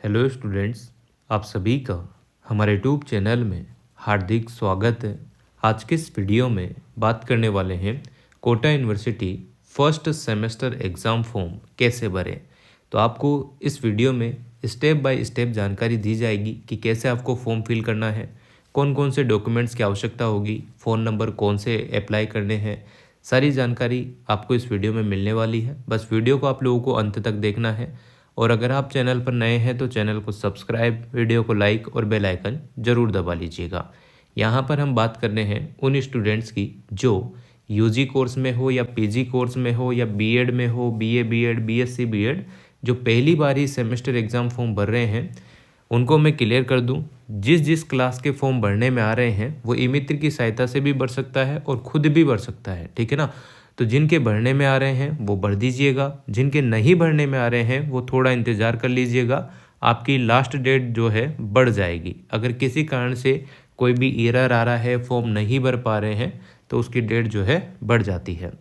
Hello students, आप सभी का हमारे यूट्यूब चैनल में हार्दिक स्वागत है। आज के इस वीडियो में बात करने वाले हैं Kota university first semester exam form कैसे भरें। तो आपको इस वीडियो में स्टेप बाय स्टेप जानकारी दी जाएगी कि कैसे आपको फॉर्म फिल करना है, कौन कौन से डॉक्यूमेंट्स की आवश्यकता होगी, फ़ोन नंबर कौन से अप्लाई करने हैं। सारी जानकारी आपको इस वीडियो में मिलने वाली है। बस वीडियो को आप लोगों को अंत तक देखना है और अगर आप चैनल पर नए हैं तो चैनल को सब्सक्राइब, वीडियो को लाइक और बेल आइकन ज़रूर दबा लीजिएगा। यहाँ पर हम बात करने हैं उन स्टूडेंट्स की जो यूजी कोर्स में हो या पीजी कोर्स में हो या बीएड में हो, बीए बीएड, बीएससी बीएड, जो पहली बार ही सेमेस्टर एग्ज़ाम फॉर्म भर रहे हैं उनको मैं क्लियर कर दूं। जिस जिस क्लास के फॉर्म भरने में आ रहे हैं वो ई मित्र की सहायता से भी भर सकता है और खुद भी भर सकता है, ठीक है ना। तो जिनके भरने में आ रहे हैं वो भर दीजिएगा, जिनके नहीं भरने में आ रहे हैं वो थोड़ा इंतज़ार कर लीजिएगा। आपकी लास्ट डेट जो है बढ़ जाएगी। अगर किसी कारण से कोई भी एरर आ रहा है, फॉर्म नहीं भर पा रहे हैं, तो उसकी डेट जो है बढ़ जाती है,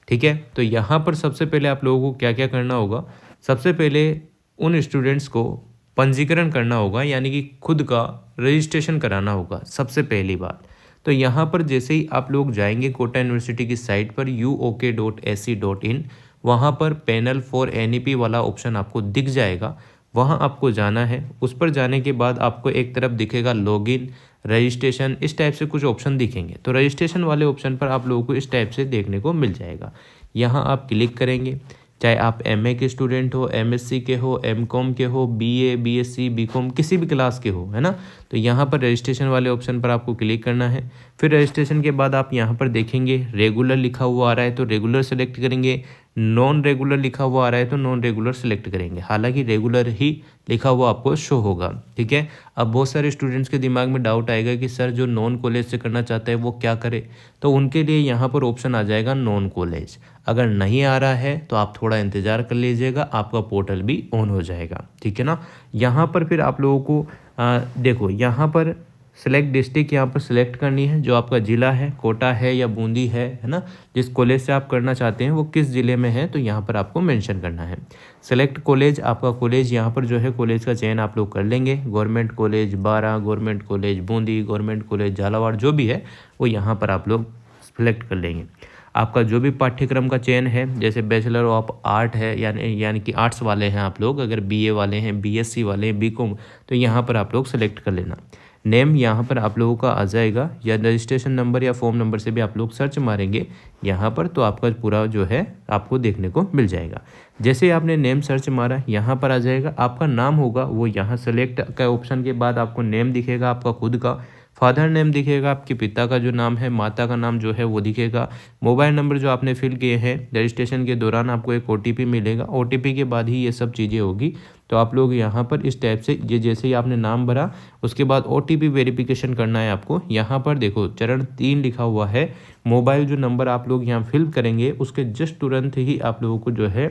ठीक है। तो यहाँ पर सबसे पहले आप लोगों को क्या क्या करना होगा। सबसे पहले उन स्टूडेंट्स को पंजीकरण करना होगा, यानी कि खुद का रजिस्ट्रेशन कराना होगा सबसे पहली बात। तो यहाँ पर जैसे ही आप लोग जाएंगे कोटा यूनिवर्सिटी की साइट पर uok.ac.in, वहाँ पर पैनल फॉर एनईपी वाला ऑप्शन आपको दिख जाएगा, वहाँ आपको जाना है। उस पर जाने के बाद आपको एक तरफ दिखेगा लॉगिन, रजिस्ट्रेशन, इस टाइप से कुछ ऑप्शन दिखेंगे। तो रजिस्ट्रेशन वाले ऑप्शन पर आप लोगों को इस टाइप से देखने को मिल जाएगा। यहाँ आप क्लिक करेंगे, चाहे आप एमए के स्टूडेंट हो, एमएससी के हो, एमकॉम के हो, बीए, बीएससी, बीकॉम, किसी भी क्लास के हो, है ना। तो यहाँ पर रजिस्ट्रेशन वाले ऑप्शन पर आपको क्लिक करना है। फिर रजिस्ट्रेशन के बाद आप यहाँ पर देखेंगे रेगुलर लिखा हुआ आ रहा है तो रेगुलर सेलेक्ट करेंगे, नॉन रेगुलर लिखा हुआ आ रहा है तो नॉन रेगुलर सेलेक्ट करेंगे। हालांकि रेगुलर ही लिखा हुआ आपको शो होगा, ठीक है। अब बहुत सारे स्टूडेंट्स के दिमाग में डाउट आएगा कि सर जो नॉन कॉलेज से करना चाहते हैं वो क्या करे। तो उनके लिए यहाँ पर ऑप्शन आ जाएगा नॉन कॉलेज। अगर नहीं आ रहा है तो आप थोड़ा इंतज़ार कर लीजिएगा, आपका पोर्टल भी ऑन हो जाएगा, ठीक है ना। यहाँ पर फिर आप लोगों को देखो, यहाँ पर सेलेक्ट डिस्ट्रिक्ट यहाँ पर सिलेक्ट करनी है, जो आपका ज़िला है, कोटा है या बूंदी है ना। जिस कॉलेज से आप करना चाहते हैं वो किस ज़िले में है तो यहाँ पर आपको मेंशन करना है। सेलेक्ट कॉलेज, आपका कॉलेज यहाँ पर जो है कॉलेज का चयन आप लोग कर लेंगे। गवर्नमेंट कॉलेज बारा, government college Bundi, government college Jhalawar, जो भी है वो यहाँ पर आप लोग सेलेक्ट कर लेंगे। आपका जो भी पाठ्यक्रम का चयन है, जैसे बैचलर ऑफ आर्ट है, यानी कि आर्ट्स वाले हैं आप लोग, अगर बीए वाले हैं, बीएससी वाले हैं, बीकॉम, तो यहाँ पर आप लोग सेलेक्ट कर लेना। नेम यहाँ पर आप लोगों का आ जाएगा, या रजिस्ट्रेशन नंबर या फॉर्म नंबर से भी आप लोग सर्च मारेंगे यहाँ पर तो आपका पूरा जो है आपको देखने को मिल जाएगा। जैसे ही आपने नेम सर्च मारा यहाँ पर आ जाएगा, आपका नाम होगा वो यहाँ सेलेक्ट का ऑप्शन के बाद आपको नेम दिखेगा, आपका खुद का फादर नेम दिखेगा, आपके पिता का जो नाम है, माता का नाम जो है वो दिखेगा। मोबाइल नंबर जो आपने फिल किए हैं रजिस्ट्रेशन के दौरान आपको एक ओटीपी मिलेगा, ओटीपी के बाद ही ये सब चीज़ें होगी। तो आप लोग यहाँ पर इस टाइप से ये जैसे ही आपने नाम भरा उसके बाद ओटीपी वेरिफिकेशन करना है आपको। यहाँ पर देखो चरण 3 लिखा हुआ है, मोबाइल जो नंबर आप लोग यहाँ फिल करेंगे उसके जस्ट तुरंत ही आप लोगों को जो है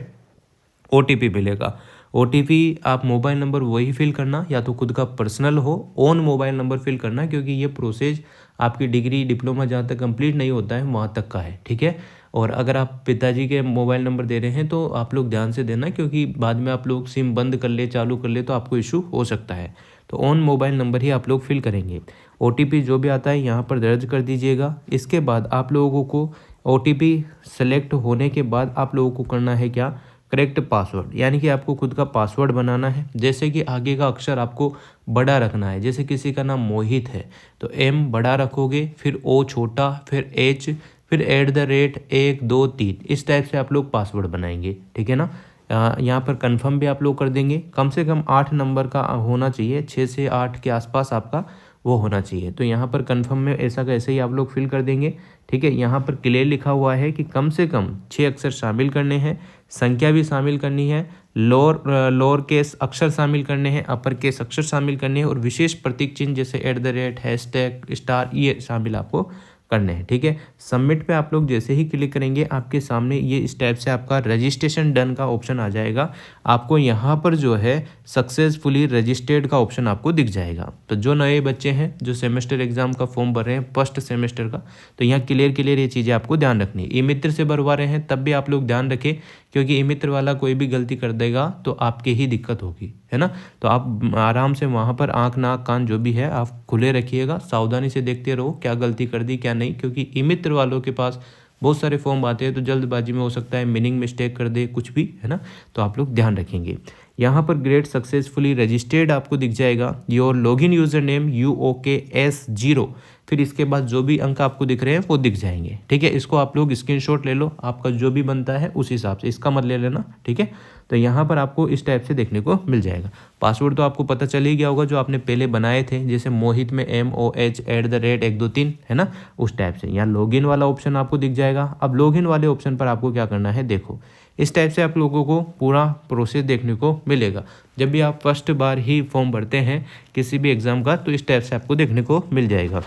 ओटीपी मिलेगा। ओटीपी आप मोबाइल नंबर वही फिल करना, या तो खुद का पर्सनल हो, ओन मोबाइल नंबर फिल करना, क्योंकि ये प्रोसेस आपकी डिग्री डिप्लोमा जहाँ तक कंप्लीट नहीं होता है वहाँ तक का है, ठीक है। और अगर आप पिताजी के मोबाइल नंबर दे रहे हैं तो आप लोग ध्यान से देना, क्योंकि बाद में आप लोग सिम बंद कर ले, चालू कर ले तो आपको इशू हो सकता है। तो ओन मोबाइल नंबर ही आप लोग फिल करेंगे। ओटीपी जो भी आता है यहाँ पर दर्ज कर दीजिएगा। इसके बाद आप लोगों को ओटीपी सेलेक्ट होने के बाद आप लोगों को करना है क्या, करेक्ट पासवर्ड, यानी कि आपको खुद का पासवर्ड बनाना है। जैसे कि आगे का अक्षर आपको बड़ा रखना है, जैसे किसी का नाम मोहित है तो एम बड़ा रखोगे, फिर ओ छोटा, फिर एच, फिर @1 2 3, इस टाइप से आप लोग पासवर्ड बनाएंगे, ठीक है ना। यहाँ पर कंफर्म भी आप लोग कर देंगे। कम से कम 8 नंबर का होना चाहिए, 6 से 8 के आसपास आपका वो होना चाहिए। तो यहाँ पर कंफर्म में ऐसा का ऐसे ही आप लोग फिल कर देंगे, ठीक है। यहाँ पर क्लियर लिखा हुआ है कि कम से कम 6 अक्षर शामिल करने हैं, संख्या भी शामिल करनी है, लोअर केस अक्षर शामिल करने हैं, अपर केस अक्षर शामिल करने हैं, और विशेष प्रतीक चिन्ह जैसे @ हैशटैग स्टार ये शामिल आपको करने हैं, ठीक है। सबमिट पे आप लोग जैसे ही क्लिक करेंगे आपके सामने ये इस टाइप से आपका रजिस्ट्रेशन डन का ऑप्शन आ जाएगा। आपको यहाँ पर जो है सक्सेसफुली रजिस्टर्ड का ऑप्शन आपको दिख जाएगा। तो जो नए बच्चे हैं जो सेमेस्टर एग्जाम का फॉर्म भर रहे हैं फर्स्ट सेमेस्टर का, तो यहाँ क्लियर ये चीज़ें आपको ध्यान रखनी है। ई मित्र से भरवा रहे हैं तब भी आप लोग ध्यान रखें क्योंकि ई मित्र वाला कोई भी गलती कर देगा तो आपके ही दिक्कत होगी, है ना। तो आप आराम से वहाँ पर आँख नाक कान जो भी है आप खुले रखिएगा, सावधानी से देखते रहो क्या गलती कर दी क्या नहीं, क्योंकि ई मित्र वालों के पास बहुत सारे फॉर्म आते हैं तो जल्दबाजी में हो सकता है मीनिंग मिस्टेक कर दे कुछ भी, है ना। तो आप लोग ध्यान रखेंगे। यहाँ पर ग्रेड सक्सेसफुली रजिस्टर्ड आपको दिख जाएगा, your login user name UOKS0, फिर इसके बाद जो भी अंक आपको दिख रहे हैं वो दिख जाएंगे, ठीक है। इसको आप लोग स्क्रीनशॉट ले लो, आपका जो भी बनता है उस हिसाब से, इसका मत ले लेना, ठीक है। तो यहाँ पर आपको इस टाइप से देखने को मिल जाएगा। पासवर्ड तो आपको पता चल ही गया होगा जो आपने पहले बनाए थे, जैसे मोहित में MOH@123 है ना, उस टाइप से। यहाँ लॉगिन वाला ऑप्शन आपको दिख जाएगा। अब लॉगिन वाले ऑप्शन पर आपको क्या करना है, देखो इस टाइप से आप लोगों को पूरा प्रोसेस देखने को मिलेगा। जब भी आप फर्स्ट बार ही फॉर्म भरते हैं किसी भी एग्ज़ाम का तो इस टाइप से आपको देखने को मिल जाएगा।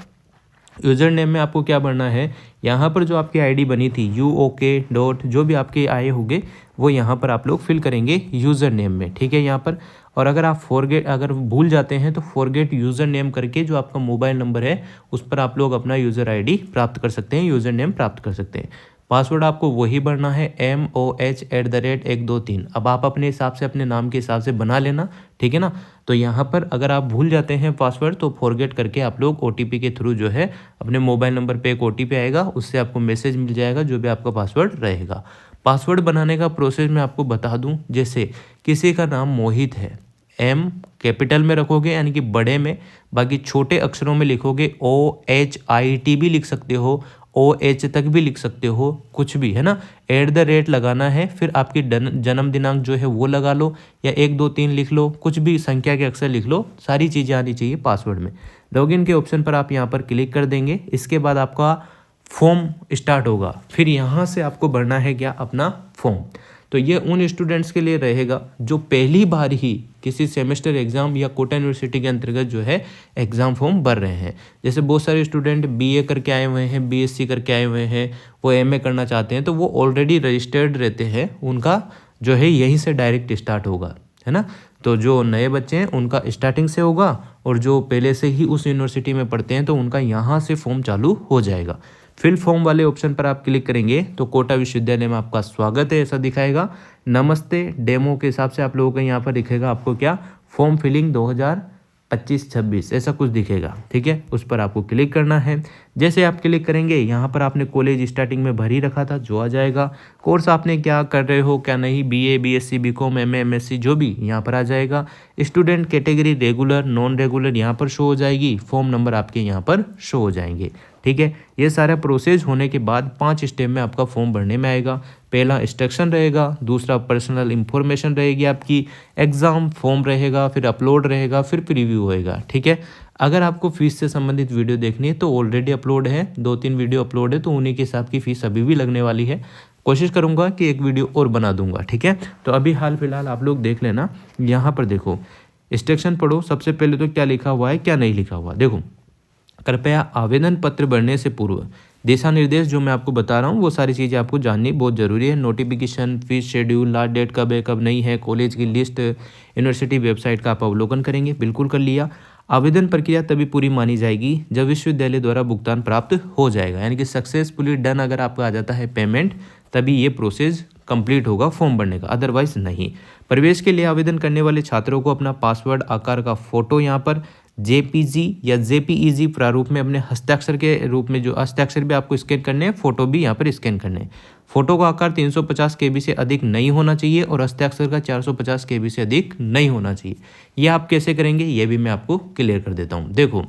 यूज़र नेम में आपको क्या भरना है, यहाँ पर जो आपकी आईडी बनी थी UK डॉट जो भी आपके आए होंगे वो यहाँ पर आप लोग फिल करेंगे यूज़र नेम में, ठीक है। यहाँ पर और अगर आप अगर भूल जाते हैं तो फॉरगेट यूज़र नेम करके जो आपका मोबाइल नंबर है उस पर आप लोग अपना यूज़र आईडी प्राप्त कर सकते हैं, यूज़र नेम प्राप्त कर सकते हैं। पासवर्ड आपको वही भरना है MOH@123। अब आप अपने हिसाब से अपने नाम के हिसाब से बना लेना, ठीक है ना। तो यहाँ पर अगर आप भूल जाते हैं पासवर्ड तो फॉरगेट करके आप लोग OTP के थ्रू जो है अपने मोबाइल नंबर पे एक OTP आएगा, उससे आपको मैसेज मिल जाएगा जो भी आपका पासवर्ड रहेगा। पासवर्ड बनाने का प्रोसेस मैं आपको बता दूं, जैसे किसी का नाम मोहित है, M कैपिटल में रखोगे यानी कि बड़े में, बाकी छोटे अक्षरों में लिखोगे OHIT भी लिख सकते हो, OH तक भी लिख सकते हो, कुछ भी, है ना। @ लगाना है, फिर आपकी जन्म दिनांक जो है वो लगा लो या 1 2 3 लिख लो, कुछ भी संख्या के अक्षर लिख लो, सारी चीज़ें आनी चाहिए पासवर्ड में। लॉगिन के ऑप्शन पर आप यहाँ पर क्लिक कर देंगे, इसके बाद आपका फॉर्म स्टार्ट होगा। फिर यहाँ से आपको भरना है क्या, अपना फॉर्म। तो ये उन स्टूडेंट्स के लिए रहेगा जो पहली बार ही किसी सेमेस्टर एग्जाम या कोटा यूनिवर्सिटी के अंतर्गत जो है एग्ज़ाम फॉर्म भर रहे हैं। जैसे बहुत सारे स्टूडेंट BA करके आए हुए हैं, BSc करके आए हुए हैं, वो MA करना चाहते हैं, तो वो ऑलरेडी रजिस्टर्ड रहते हैं, उनका जो है यहीं से डायरेक्ट स्टार्ट होगा, है ना। तो जो नए बच्चे हैं उनका स्टार्टिंग से होगा, और जो पहले से ही उस यूनिवर्सिटी में पढ़ते हैं तो उनका यहाँ से फॉर्म चालू हो जाएगा। फिल फॉर्म वाले ऑप्शन पर आप क्लिक करेंगे तो कोटा विश्वविद्यालय में आपका स्वागत है ऐसा दिखाएगा। नमस्ते डेमो के हिसाब से आप लोगों को यहाँ पर दिखेगा आपको क्या, फॉर्म फिलिंग 2025-26 ऐसा कुछ दिखेगा, ठीक है। उस पर आपको क्लिक करना है। जैसे आप क्लिक करेंगे यहाँ पर आपने कॉलेज स्टार्टिंग में भर ही रखा था जो आ जाएगा, कोर्स आपने क्या कर रहे हो क्या नहीं, BA BSc BCom MA MSc जो भी यहाँ पर आ जाएगा। Student category regular non regular यहाँ पर शो हो जाएगी, फॉर्म नंबर आपके यहाँ पर शो हो जाएंगे, ठीक है। ये सारा प्रोसेस होने के बाद 5 स्टेप में आपका फॉर्म भरने में आएगा। पहला इंस्ट्रक्शन रहेगा, दूसरा पर्सनल इंफॉर्मेशन रहेगी आपकी, एग्ज़ाम फॉर्म रहेगा, फिर अपलोड रहेगा, फिर प्रीव्यू होएगा, ठीक है। अगर आपको फीस से संबंधित वीडियो देखनी है तो ऑलरेडी अपलोड है, 2-3 वीडियो अपलोड है, तो उन्हीं के हिसाब की फ़ीस अभी भी लगने वाली है। कोशिश करूँगा कि एक वीडियो और बना दूंगा, ठीक है। तो अभी हाल फिलहाल आप लोग देख लेना, यहाँ पर देखो इंस्ट्रक्शन पढ़ो। सबसे पहले तो क्या लिखा हुआ है क्या नहीं लिखा हुआ, देखो कृपया आवेदन पत्र भरने से पूर्व दिशा निर्देश जो मैं आपको बता रहा हूँ वो सारी चीज़ें आपको जाननी बहुत ज़रूरी है। Notification, fees schedule, last date कब है कब नहीं है, कॉलेज की लिस्ट, यूनिवर्सिटी वेबसाइट का आप अवलोकन करेंगे, बिल्कुल कर लिया। आवेदन प्रक्रिया तभी पूरी मानी जाएगी जब विश्वविद्यालय द्वारा भुगतान प्राप्त हो जाएगा, यानी कि सक्सेसफुली डन अगर आपका आ जाता है पेमेंट तभी ये प्रोसेस कंप्लीट होगा फॉर्म भरने का, अदरवाइज नहीं। प्रवेश के लिए आवेदन करने वाले छात्रों को अपना पासवर्ड आकार का फोटो यहाँ पर JPG या JPEG प्रारूप में अपने हस्ताक्षर के रूप में, जो हस्ताक्षर भी आपको स्कैन करने हैं, फोटो भी यहाँ पर स्कैन करने हैं। फोटो का आकार 350 KB से अधिक नहीं होना चाहिए और हस्ताक्षर का 450 KB से अधिक नहीं होना चाहिए। ये आप कैसे करेंगे ये भी मैं आपको क्लियर कर देता हूँ। देखो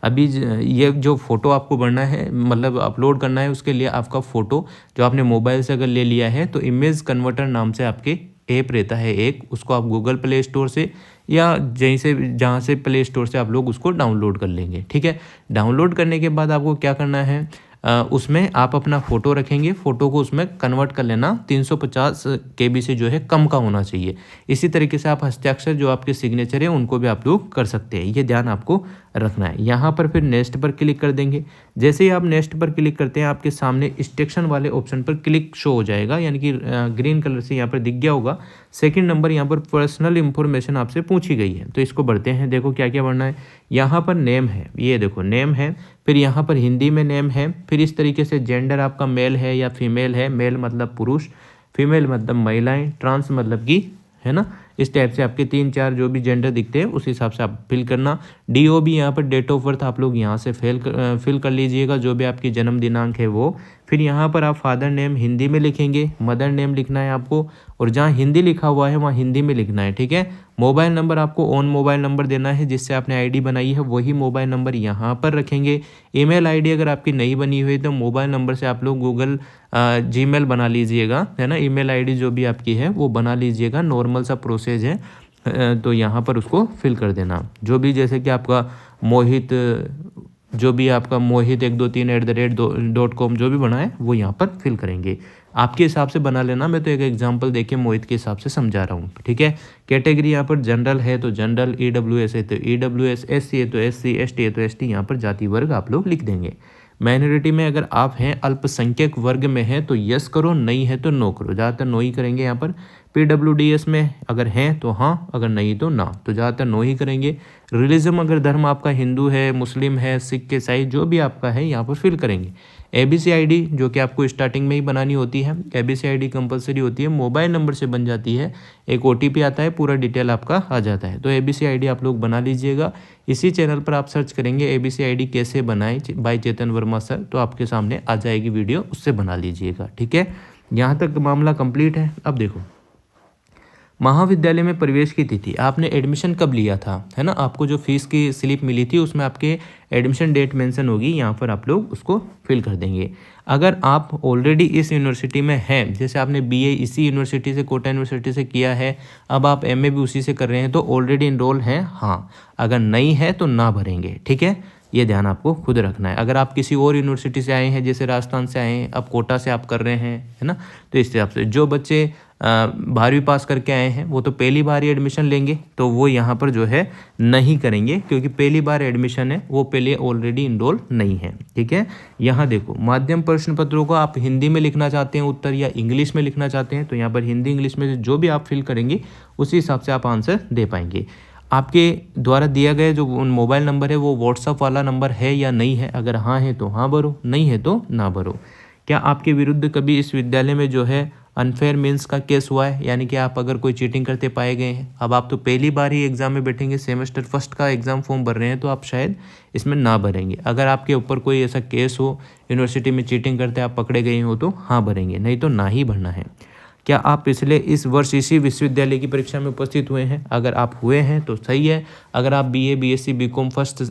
अभी ये जो फ़ोटो आपको भरना है, मतलब अपलोड करना है, उसके लिए आपका फ़ोटो जो आपने मोबाइल से अगर ले लिया है तो इमेज कन्वर्टर नाम से आपके ऐप रहता है एक, उसको आप गूगल प्ले स्टोर से या जहाँ से प्ले स्टोर से आप लोग उसको डाउनलोड कर लेंगे, ठीक है। डाउनलोड करने के बाद आपको क्या करना है, उसमें आप अपना फ़ोटो रखेंगे, फ़ोटो को उसमें कन्वर्ट कर लेना, 350 KB से जो है कम का होना चाहिए। इसी तरीके से आप हस्ताक्षर जो आपके सिग्नेचर है उनको भी आप लोग कर सकते हैं, ये ध्यान आपको रखना है। यहाँ पर फिर नेक्स्ट पर क्लिक कर देंगे। जैसे ही आप नेक्स्ट पर क्लिक करते हैं आपके सामने इंस्ट्रक्शन वाले ऑप्शन पर क्लिक शो हो जाएगा, यानी कि ग्रीन कलर से यहाँ पर दिख गया होगा। सेकंड नंबर यहाँ पर पर्सनल इंफॉर्मेशन आपसे पूछी गई है तो इसको भरते हैं। देखो क्या क्या भरना है, यहाँ पर नेम है, ये देखो नेम है, फिर यहाँ पर हिंदी में नेम है, फिर इस तरीके से जेंडर आपका मेल है या फीमेल है, मेल मतलब पुरुष, फीमेल मतलब महिलाएं, ट्रांस मतलब कि, है ना, इस टाइप से आपके 3-4 जो भी जेंडर दिखते हैं उस हिसाब से आप फिल करना। DO भी यहाँ पर डेट ऑफ बर्थ आप लोग यहाँ से फिल कर लीजिएगा, जो भी आपकी जन्म दिनांक है वो। फिर यहाँ पर आप फादर नेम हिंदी में लिखेंगे, मदर नेम लिखना है आपको, और जहाँ हिंदी लिखा हुआ है वहाँ हिंदी में लिखना है, ठीक है। मोबाइल नंबर आपको ओन मोबाइल नंबर देना है, जिससे आपने आईडी बनाई है वही मोबाइल नंबर यहाँ पर रखेंगे। ईमेल आईडी अगर आपकी नहीं बनी हुई तो मोबाइल नंबर से आप लोग गूगल जीमेल बना लीजिएगा, है ना। ईमेल आईडी जो भी आपकी है वो बना लीजिएगा, नॉर्मल सा प्रोसेस है। तो यहाँ पर उसको फिल कर देना, जो भी जैसे कि आपका मोहित, जो भी आपका मोहित 123@.com जो भी बना है वो यहाँ पर फिल करेंगे। आपके हिसाब से बना लेना, मैं तो एक एग्जांपल देके मोहित के हिसाब से समझा रहा हूँ, ठीक है। कैटेगरी यहाँ पर जनरल है तो जनरल, EWS है तो EWS, SC है तो SC, ST है तो ST, यहाँ पर जाति वर्ग आप लोग लिख देंगे। माइनॉरिटी में अगर आप हैं, अल्पसंख्यक वर्ग में हैं तो यस करो, नहीं है तो नो करो, ज़्यादातर नो ही करेंगे यहाँ पर। PWDS में अगर हैं तो हाँ, अगर नहीं तो ना, तो ज़्यादातर नो ही करेंगे। रिलीजन अगर धर्म आपका हिंदू है, मुस्लिम है, सिख, ईसाई जो भी आपका है यहाँ पर फिल करेंगे। ABC ID जो कि आपको स्टार्टिंग में ही बनानी होती है, ABC ID कंपलसरी होती है, मोबाइल नंबर से बन जाती है, एक OTP आता है, पूरा डिटेल आपका आ जाता है। तो ABC ID आप लोग बना लीजिएगा। इसी चैनल पर आप सर्च करेंगे ABC ID कैसे बनाए बाय चेतन वर्मा सर, तो आपके सामने आ जाएगी वीडियो, उससे बना लीजिएगा, ठीक है। यहाँ तक मामला कंप्लीट है। अब देखो, महाविद्यालय में प्रवेश की तिथि, आपने एडमिशन कब लिया था, है ना। आपको जो फीस की स्लिप मिली थी उसमें आपके एडमिशन डेट मेंशन होगी, यहाँ पर आप लोग उसको फिल कर देंगे। अगर आप ऑलरेडी इस यूनिवर्सिटी में हैं, जैसे आपने BA इसी यूनिवर्सिटी से, कोटा यूनिवर्सिटी से किया है, अब आप MA भी उसी से कर रहे हैं, तो ऑलरेडी इनरोल हैं, हाँ। अगर नहीं है तो ना भरेंगे, ठीक है। ये ध्यान आपको खुद रखना है। अगर आप किसी और यूनिवर्सिटी से आए हैं, जैसे राजस्थान से आए हैं, अब कोटा से आप कर रहे हैं, है ना, तो इस हिसाब से जो बच्चे 12वीं पास करके आए हैं वो तो पहली बार ही एडमिशन लेंगे, तो वो यहाँ पर जो है नहीं करेंगे, क्योंकि पहली बार एडमिशन है, वो पहले ऑलरेडी इनरोल नहीं है, ठीक है। यहाँ देखो, माध्यम प्रश्न पत्रों को आप हिंदी में लिखना चाहते हैं उत्तर, या इंग्लिश में लिखना चाहते हैं, तो यहाँ पर हिंदी इंग्लिश में जो भी आप फिल करेंगे उसी हिसाब से आप आंसर दे पाएंगे। आपके द्वारा दिया गया जो मोबाइल नंबर है वो व्हाट्सअप वाला नंबर है या नहीं है, अगर हाँ है तो हाँ भरो, नहीं है तो ना भरो। क्या आपके विरुद्ध कभी इस विद्यालय में जो है अनफेयर मीन्स का केस हुआ है, यानी कि आप अगर कोई चीटिंग करते पाए गए हैं। अब आप तो पहली बार ही एग्जाम में बैठेंगे, सेमेस्टर फर्स्ट का एग्जाम फॉर्म भर रहे हैं, तो आप शायद इसमें ना भरेंगे। अगर आपके ऊपर कोई ऐसा केस हो, यूनिवर्सिटी में चीटिंग करते आप पकड़े गए हो, तो हाँ भरेंगे, नहीं तो ना ही भरना है। क्या आप पिछले इस वर्ष इसी विश्वविद्यालय की परीक्षा में उपस्थित हुए हैं, अगर आप हुए हैं तो सही है। अगर आप BA BSc BCom first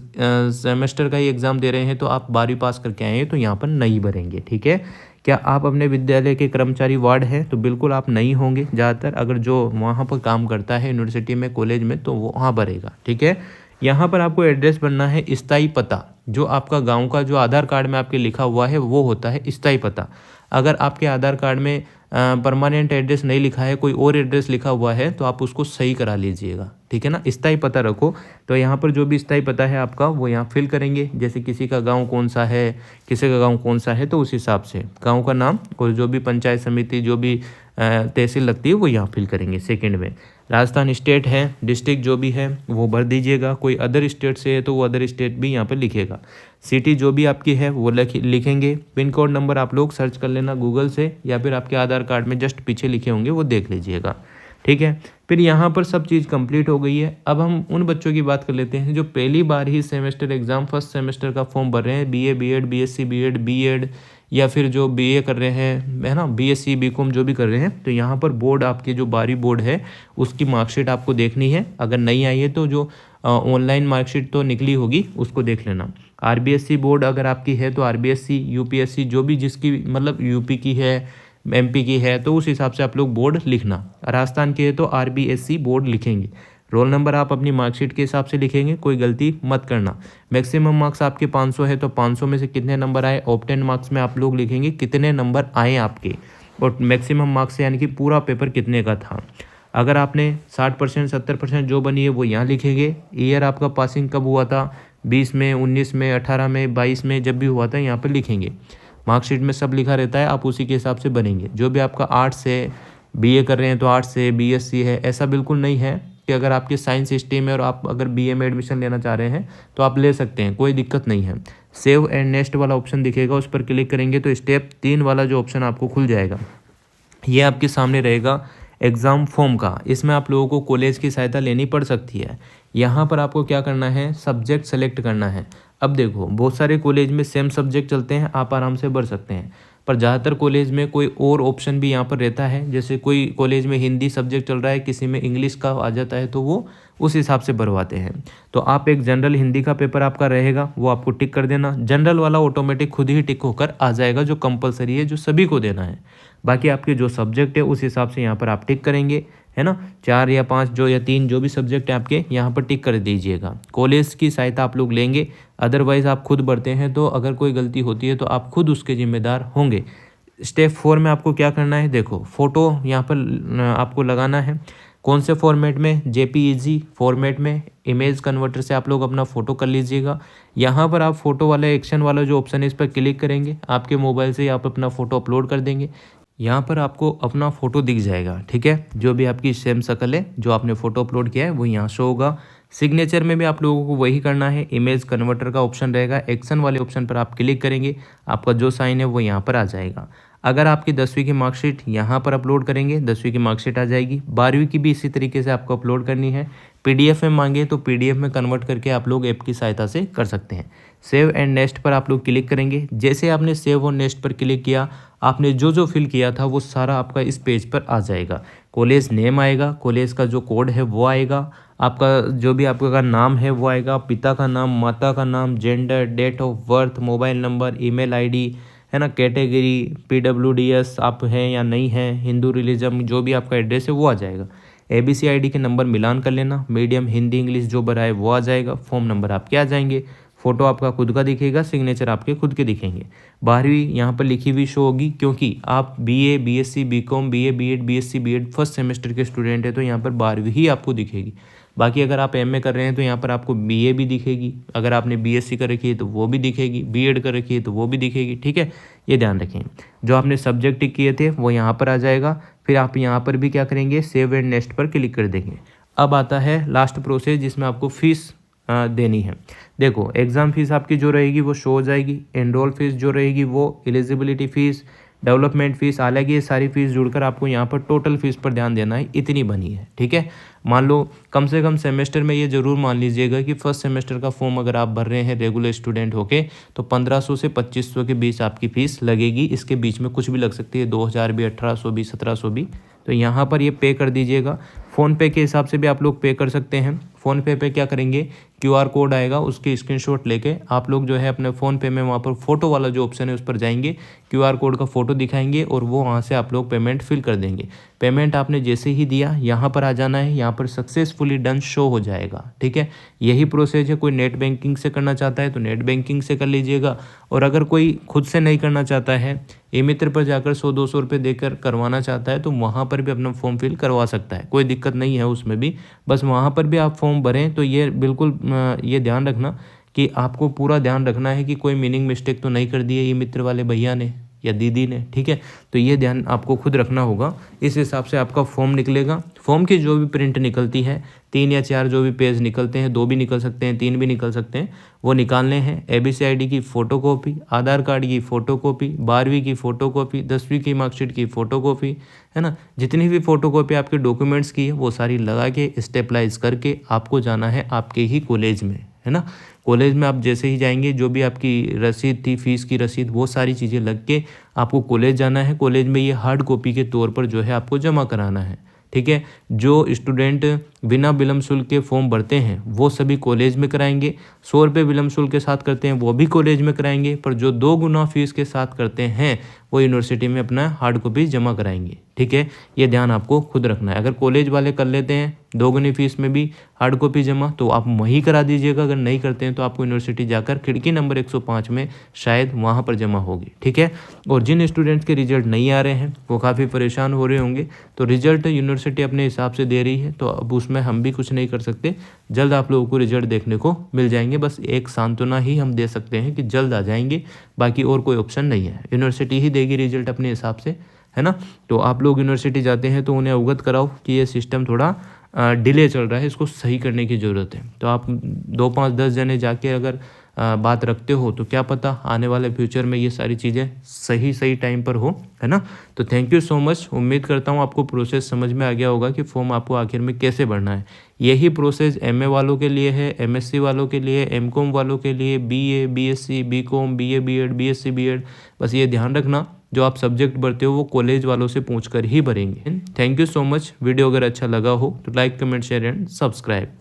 semester का ही एग्ज़ाम दे रहे हैं, तो आप 12वीं पास करके आए हैं, तो यहाँ पर नहीं भरेंगे, ठीक है। क्या आप अपने विद्यालय के कर्मचारी वार्ड हैं, तो बिल्कुल आप नहीं होंगे ज़्यादातर। अगर जो वहाँ पर काम करता है यूनिवर्सिटी में, कॉलेज में, तो वो वहाँ भरेगा, ठीक है। यहाँ पर आपको एड्रेस बनना है स्थायी पता, जो आपका गांव का जो आधार कार्ड में आपके लिखा हुआ है वो होता है स्थायी पता। अगर आपके आधार कार्ड में परमानेंट एड्रेस नहीं लिखा है, कोई और एड्रेस लिखा हुआ है, तो आप उसको सही करा लीजिएगा, ठीक है ना। स्थायी पता रखो, तो यहाँ पर जो भी स्थायी पता है आपका वो यहाँ फिल करेंगे। जैसे किसी का गांव कौन सा है, किसी का गांव कौन सा है, तो उस हिसाब से गांव का नाम और जो भी पंचायत समिति, जो भी तहसील लगती है वो यहाँ फिल करेंगे। सेकंड में राजस्थान स्टेट है, डिस्ट्रिक्ट जो भी है वो भर दीजिएगा। कोई अदर स्टेट से है तो वो अदर स्टेट भी यहाँ पर लिखेगा। सिटी जो भी आपकी है वो लिखेंगे। पिन कोड नंबर आप लोग सर्च कर लेना गूगल से, या फिर आपके आधार कार्ड में जस्ट पीछे लिखे होंगे वो देख लीजिएगा, ठीक है। फिर यहाँ पर सब चीज़ कंप्लीट हो गई है। अब हम उन बच्चों की बात कर लेते हैं जो पहली बार ही सेमेस्टर एग्जाम फर्स्ट सेमेस्टर का फॉर्म भर रहे हैं, BA BEd BSc BEd BEd, या फिर जो BA कर रहे हैं, है ना, BSc BCom जो भी कर रहे हैं। तो यहाँ पर बोर्ड आपकी जो 12वीं बोर्ड है उसकी मार्कशीट आपको देखनी है। अगर नहीं आई है तो जो ऑनलाइन मार्कशीट तो निकली होगी उसको देख लेना। RBSc बोर्ड अगर आपकी है तो RBSc UPSC जो भी जिसकी मतलब UP की है, MP की है, तो उस हिसाब से आप लोग बोर्ड लिखना। राजस्थान की है तो RBSc बोर्ड लिखेंगे। रोल नंबर आप अपनी मार्कशीट के हिसाब से लिखेंगे, कोई गलती मत करना। मैक्सिमम मार्क्स आपके 500 है तो 500 में से कितने नंबर आए, ऑप्टेन मार्क्स में आप लोग लिखेंगे कितने नंबर आए आपके, और मैक्सिमम मार्क्स से यानी कि पूरा पेपर कितने का था। अगर आपने 60% 70% जो बनी है वो यहाँ लिखेंगे। ईयर आपका पासिंग कब हुआ था, 20 में, 19 में, 18 में, 22 में, जब भी हुआ था यहाँ पर लिखेंगे। मार्कशीट में सब लिखा रहता है, आप उसी के हिसाब से बनेंगे। जो भी आपका आर्ट्स है, BA कर रहे हैं तो आर्ट्स से, BSc है, ऐसा बिल्कुल नहीं है कि अगर आपकी साइंस स्ट्रीम है और आप अगर BA में एडमिशन लेना चाह रहे हैं तो आप ले सकते हैं, कोई दिक्कत नहीं है। सेव एंड नेक्स्ट वाला ऑप्शन दिखेगा, उस पर क्लिक करेंगे तो स्टेप 3 वाला जो ऑप्शन आपको खुल जाएगा। ये आपके सामने रहेगा एग्ज़ाम फॉर्म का। इसमें आप लोगों को कॉलेज की सहायता लेनी पड़ सकती है। यहाँ पर आपको क्या करना है, सब्जेक्ट सेलेक्ट करना है। अब देखो बहुत सारे कॉलेज में सेम सब्जेक्ट चलते हैं, आप आराम से भर सकते हैं, पर ज़्यादातर कॉलेज में कोई और ऑप्शन भी यहाँ पर रहता है। जैसे कोई कॉलेज में हिंदी सब्जेक्ट चल रहा है, किसी में इंग्लिश का आ जाता है, तो वो उस हिसाब से भरवाते हैं। तो आप एक जनरल हिंदी का पेपर आपका रहेगा, वो आपको टिक कर देना। जनरल वाला ऑटोमेटिक खुद ही टिक होकर आ जाएगा, जो कंपलसरी है, जो सभी को देना है। बाकी आपके जो सब्जेक्ट है उस हिसाब से यहाँ पर आप टिक करेंगे, है ना। 4 या 5 जो या 3 जो भी सब्जेक्ट है आपके, यहाँ पर टिक कर दीजिएगा। कॉलेज की सहायता आप लोग लेंगे, अदरवाइज़ आप खुद भरते हैं तो अगर कोई गलती होती है तो आप खुद उसके जिम्मेदार होंगे। स्टेप 4 में आपको क्या करना है, देखो फ़ोटो यहाँ पर आपको लगाना है। कौन से फॉर्मेट में, जेपीईजी फॉर्मेट में इमेज कन्वर्टर से आप लोग अपना फ़ोटो कर लीजिएगा। यहाँ पर आप फ़ोटो वाला एक्शन वाला जो ऑप्शन है इस पर क्लिक करेंगे, आपके मोबाइल से आप अपना फ़ोटो अपलोड कर देंगे। यहाँ पर आपको अपना फ़ोटो दिख जाएगा, ठीक है। जो भी आपकी सेम शक्ल है, जो आपने फ़ोटो अपलोड किया है, वो यहाँ शो होगा। सिग्नेचर में भी आप लोगों को वही करना है, इमेज कन्वर्टर का ऑप्शन रहेगा, एक्शन वाले ऑप्शन पर आप क्लिक करेंगे, आपका जो साइन है वो यहाँ पर आ जाएगा। अगर आपकी 10वीं की मार्कशीट यहाँ पर अपलोड करेंगे, 10वीं की मार्कशीट आ जाएगी। 12वीं की भी इसी तरीके से आपको अपलोड करनी है। पीडीएफ में मांगे तो पीडीएफ में कन्वर्ट करके आप लोग ऐप की सहायता से कर सकते हैं। सेव एंड नेक्स्ट पर आप लोग क्लिक करेंगे। जैसे आपने सेव और नेक्स्ट पर क्लिक किया, आपने जो जो फिल किया था वो सारा आपका इस पेज पर आ जाएगा। कॉलेज नेम आएगा, कॉलेज का जो कोड है वो आएगा, आपका जो भी आपका नाम है वो आएगा, पिता का नाम, माता का नाम, gender, date of birth, mobile number, email ID, है ना, कैटेगरी, पीडब्ल्यूडीएस आप हैं या नहीं हैं, हिंदू रिलीजन, जो भी आपका एड्रेस है वो आ जाएगा। एबीसी आईडी के नंबर मिलान कर लेना, मीडियम हिंदी इंग्लिश जो भरा है वो आ जाएगा। फॉर्म नंबर आपके आ जाएंगे, फ़ोटो आपका खुद का दिखेगा, सिग्नेचर आपके खुद के दिखेंगे। 12वीं यहाँ पर लिखी हुई शो होगी, क्योंकि आप BA, BSc, BCom, BA, BEd, BSc, BEd first semester के स्टूडेंट है, तो यहाँ पर 12वीं ही आपको दिखेगी। बाकी अगर आप एमए कर रहे हैं तो यहाँ पर आपको बीए भी दिखेगी, अगर आपने बीएससी कर रखी है तो वो भी दिखेगी, बीएड कर रखी है तो वो भी दिखेगी, ठीक है। ये ध्यान रखें। जो आपने सब्जेक्ट टिक किए थे वो यहाँ पर आ जाएगा। फिर आप यहाँ पर भी क्या करेंगे, सेव एंड नेक्स्ट पर क्लिक कर देंगे। अब आता है लास्ट प्रोसेस, जिसमें आपको फीस देनी है। देखो एग्ज़ाम फीस आपकी जो रहेगी वो शो हो जाएगी, एनरोल फीस जो रहेगी वो, एलिजिबिलिटी फ़ीस, डेवलपमेंट फ़ीस, हालांकि ये सारी फीस जुड़कर आपको यहाँ पर टोटल फीस पर ध्यान देना है, इतनी बनी है, ठीक है। मान लो कम से कम सेमेस्टर में ये ज़रूर मान लीजिएगा कि फर्स्ट सेमेस्टर का फॉर्म अगर आप भर रहे हैं रेगुलर स्टूडेंट होके, तो 1500 से 2500 के बीच आपकी फ़ीस लगेगी। इसके बीच में कुछ भी लग सकती है, 2000 भी, 1800 भी, 1700 भी। तो यहाँ पर ये पे कर दीजिएगा। फ़ोनपे के हिसाब से भी आप लोग पे कर सकते हैं। फ़ोनपे पे क्या करेंगे, क्यूआर कोड आएगा, उसकी स्क्रीनशॉट लेके आप लोग जो है अपने फ़ोनपे में वहाँ पर फ़ोटो वाला जो ऑप्शन है उस पर जाएंगे, क्यूआर कोड का फ़ोटो दिखाएंगे और वो वहाँ से आप लोग पेमेंट फिल कर देंगे। पेमेंट आपने जैसे ही दिया यहाँ पर आ जाना है, यहाँ पर सक्सेसफुली डन शो हो जाएगा, ठीक है। यही प्रोसेस है। कोई नेट बैंकिंग से करना चाहता है तो नेट बैंकिंग से कर लीजिएगा, और अगर कोई खुद से नहीं करना चाहता है, ई मित्र पर जाकर 100-200 रुपये देकर करवाना चाहता है, तो वहाँ पर भी अपना फॉर्म फिल करवा सकता है, कोई दिक्कत नहीं है उसमें भी। बस वहाँ पर भी आप फॉर्म भरें तो ये बिल्कुल ये ध्यान रखना कि आपको पूरा ध्यान रखना है कि कोई मीनिंग मिस्टेक तो नहीं कर दी है ई मित्र वाले भैया ने या दीदी ने, ठीक है। तो ये ध्यान आपको खुद रखना होगा। इस हिसाब से आपका फॉर्म निकलेगा। फॉर्म की जो भी प्रिंट निकलती है, 3 या 4 जो भी पेज निकलते हैं, 2 भी निकल सकते हैं, 3 भी निकल सकते हैं, वो निकालने हैं। एबीसी आईडी की फ़ोटोकॉपी, आधार कार्ड की फ़ोटोकॉपी, 12वीं की फ़ोटोकॉपी, 10वीं की मार्कशीट की फ़ोटोकॉपी, है ना। जितनी भी फ़ोटोकॉपी आपके डॉक्यूमेंट्स की है वो सारी लगा के स्टेपलाइज करके आपको जाना है आपके ही कॉलेज में, है ना। कॉलेज में आप जैसे ही जाएंगे, जो भी आपकी रसीद थी, फीस की रसीद, वो सारी चीज़ें लग के आपको कॉलेज जाना है। कॉलेज में ये हार्ड कॉपी के तौर पर जो है आपको जमा कराना है, ठीक है। जो स्टूडेंट बिना विलम्ब शुल्क के फॉर्म भरते हैं वो सभी कॉलेज में कराएंगे। 100 रुपये विलम्ब शुल्क के साथ करते हैं वो भी कॉलेज में कराएंगे, पर जो 2 गुना फीस के साथ करते हैं वो यूनिवर्सिटी में अपना हार्ड कॉपी जमा कराएंगे, ठीक है। ये ध्यान आपको खुद रखना है। अगर कॉलेज वाले कर लेते हैं 2 गुनी फीस में भी हार्ड कॉपी जमा, तो आप वहीं करा दीजिएगा। अगर नहीं करते हैं तो आपको यूनिवर्सिटी जाकर खिड़की नंबर 105 में शायद वहाँ पर जमा होगी, ठीक है। और जिन स्टूडेंट्स के रिजल्ट नहीं आ रहे हैं वो काफ़ी परेशान हो रहे होंगे, तो रिजल्ट यूनिवर्सिटी अपने हिसाब से दे रही है, तो अब उसमें हम भी कुछ नहीं कर सकते। जल्द आप लोगों को रिजल्ट देखने को मिल जाएंगे। बस एक सांत्वना ही हम दे सकते हैं कि जल्द आ जाएंगे, बाकी और कोई ऑप्शन नहीं है। यूनिवर्सिटी ही देगी रिजल्ट अपने हिसाब से, है ना। तो आप लोग यूनिवर्सिटी जाते हैं तो उन्हें अवगत कराओ कि ये सिस्टम थोड़ा डिले चल रहा है, इसको सही करने की ज़रूरत है। तो आप 2, 5, 10 जने जाके अगर बात रखते हो तो क्या पता आने वाले फ्यूचर में ये सारी चीज़ें सही टाइम पर हो, है ना। तो थैंक यू सो मच। उम्मीद करता हूँ आपको प्रोसेस समझ में आ गया होगा कि फॉर्म आपको आखिर में कैसे भरना है। यही प्रोसेस एमए वालों के लिए है, एमएससी वालों के लिए, एमकॉम वालों के लिए, BA, BSc, BCom, BA, BEd, BSc, BEd. बस ये ध्यान रखना जो आप सब्जेक्ट भरते हो वो कॉलेज वालों से पूछकर ही भरेंगे। Thank you so much. Video अगर अच्छा लगा हो तो like, comment, share and subscribe.